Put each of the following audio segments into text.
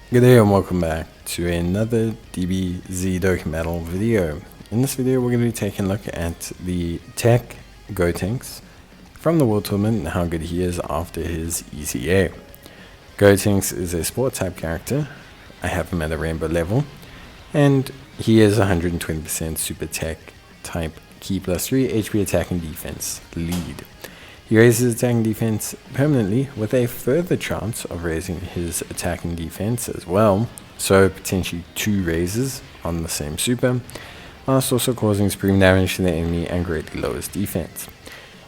Good day and welcome back to another DBZ Dokkan video. In this video we're going to be taking a look at the TEQ Gotenks from the World Tournament and how good he is after his ECA. Gotenks is a sport type character. I have him at a rainbow level and he is 120% super tech type key plus 3 HP attack and defense lead. He raises attack and defense permanently with a further chance of raising his attack and defense as well, so potentially 2 raises on the same super, whilst also causing supreme damage to the enemy and greatly lowers defense.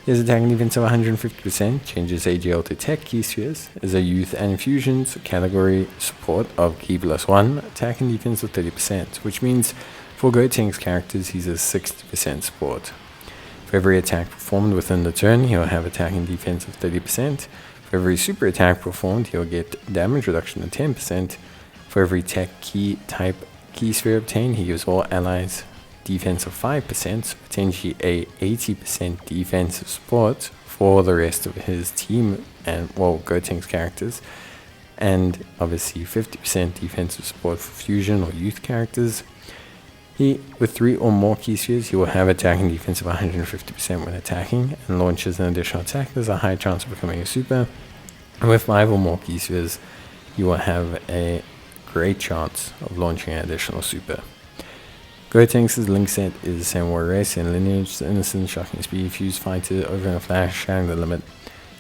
His attack and defense of 150% changes AGL to tech key spheres, is a youth and infusions category support of key plus 1, attack and defense of 30%, which means for Gotenks characters he's a 60% support. For every attack performed within the turn, he'll have attack and defense of 30%. For every super attack performed, he'll get damage reduction of 10%. For every tech key type key sphere obtained, he gives all allies defense of 5%, so potentially a 80% defensive support for the rest of his team and, well, Gotenks characters. And obviously 50% defensive support for fusion or youth characters. With 3 or more key spheres, he will have attack and defense of 150% when attacking, and launches an additional attack. There's a high chance of becoming a super. And with 5 or more key spheres, you will have a great chance of launching an additional super. Gotenks' link set is Same Warrior Race and Lineage, Innocence, Shocking Speed, Fuse Fighter, Over in a Flash, Shattering the Limit.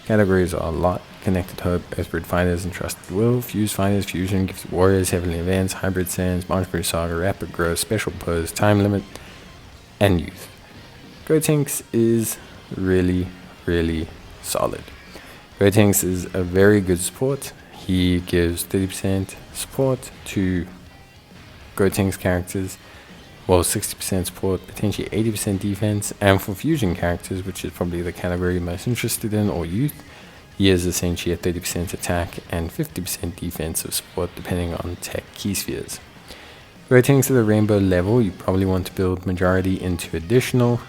Categories are a lot: Connected Hope, Earthbird Fighters, and Trusted Will, Fuse Fighters, Fusion, Gifted Warriors, Heavenly Events, Hybrid Sands, Monster Saga, Rapid Growth, Special Pose, Time Limit, and Youth. Gotenks is really solid. Gotenks is a very good support. He gives 30% support to Gotenks characters, well, 60% support, potentially 80% defense, and for fusion characters, which is probably the category you're most interested in, or youth, he is essentially at 30% attack and 50% defensive support depending on tech key spheres. Gotenks to the rainbow level, you probably want to build majority into additional,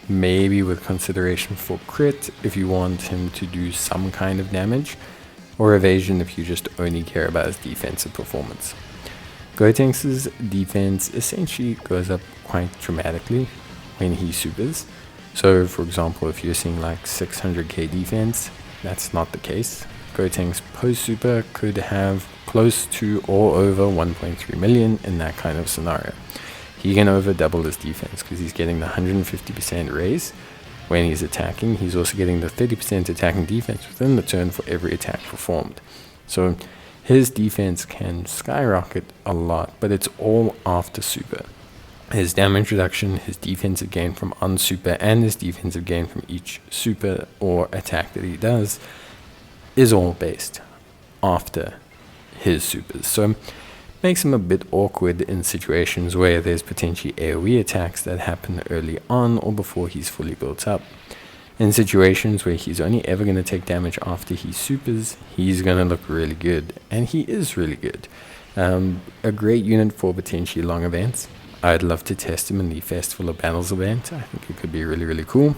maybe with consideration for crit if you want him to do some kind of damage, or evasion if you just only care about his defensive performance. Gotenks' defense essentially goes up quite dramatically when he supers. So for example, if you're seeing like 600k defense, that's not the case. Gotenks post super could have close to or over 1.3 million in that kind of scenario. He can over double his defense because he's getting the 150% raise when he's attacking. He's also getting the 30% attack and defense within the turn for every attack performed. So his defense can skyrocket a lot, but it's all after super. His damage reduction, his defensive gain from unsuper, and his defensive gain from each super or attack that he does is all based after his supers. So makes him a bit awkward in situations where there's potentially AoE attacks that happen early on or before he's fully built up. In situations where he's only ever going to take damage after he supers, he's going to look really good, and he is really good. A great unit for potentially long events. I'd love to test him in the Festival of Battles event. I think it could be really cool.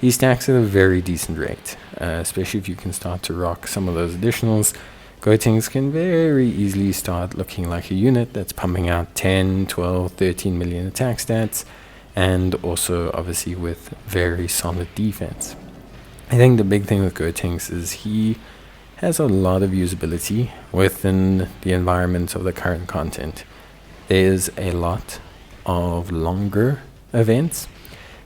He stacks at a very decent rate, especially if you can start to rock some of those additionals. Gotenks can very easily start looking like a unit that's pumping out 10, 12, 13 million attack stats, and also obviously with very solid defense. I think the big thing with Gotenks is he has a lot of usability within the environment of the current content. There's a lot of longer events,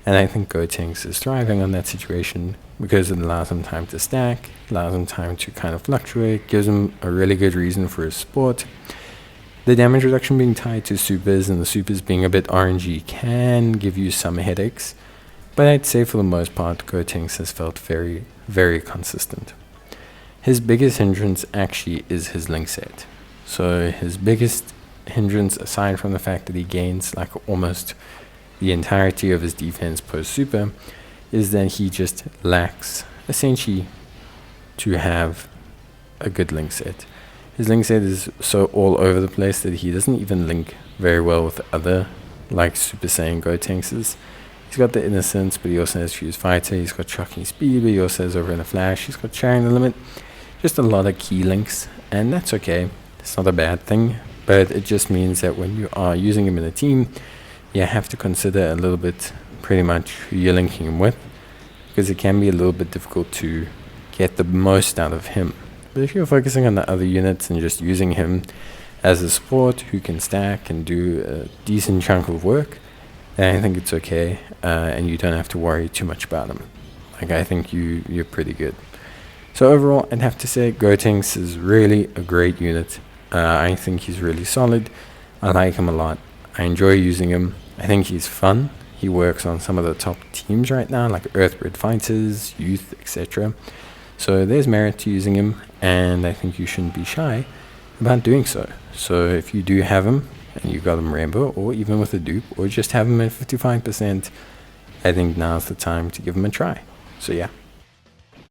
and I think Gotenks is thriving on that situation because it allows him time to stack, allows him time to kind of fluctuate, gives him a really good reason for his support. The damage reduction being tied to supers and the supers being a bit RNG can give you some headaches, but I'd say for the most part Gotenks has felt very consistent. His biggest hindrance actually is his link set. So his biggest hindrance, aside from the fact that he gains like almost the entirety of his defense post super, is that he just lacks essentially to have a good link set. His link set is so all over the place that he doesn't even link very well with other, like Super Saiyan Gotenkses. He's got the Innocence, but he also has Fuse Fighter. He's got Shocking Speed, but he also has Over in a Flash. He's got Shattering the Limit. Just a lot of key links, and that's okay. It's not a bad thing, but it just means that when you are using him in a team, you have to consider a little bit pretty much who you're linking him with, because it can be a little bit difficult to get the most out of him. But if you're focusing on the other units and just using him as a support who can stack and do a decent chunk of work, then I think it's okay, and you don't have to worry too much about him. Like, I think you're pretty good. So overall, I'd have to say Gotenks is really a great unit. I think he's really solid. I like him a lot. I enjoy using him. I think he's fun. He works on some of the top teams right now, like Earthbred Fighters, Youth, etc. So there's merit to using him, and I think you shouldn't be shy about doing so. So if you do have him, and you got him Rainbow, or even with a dupe, or just have him at 55%, I think now's the time to give him a try. So yeah.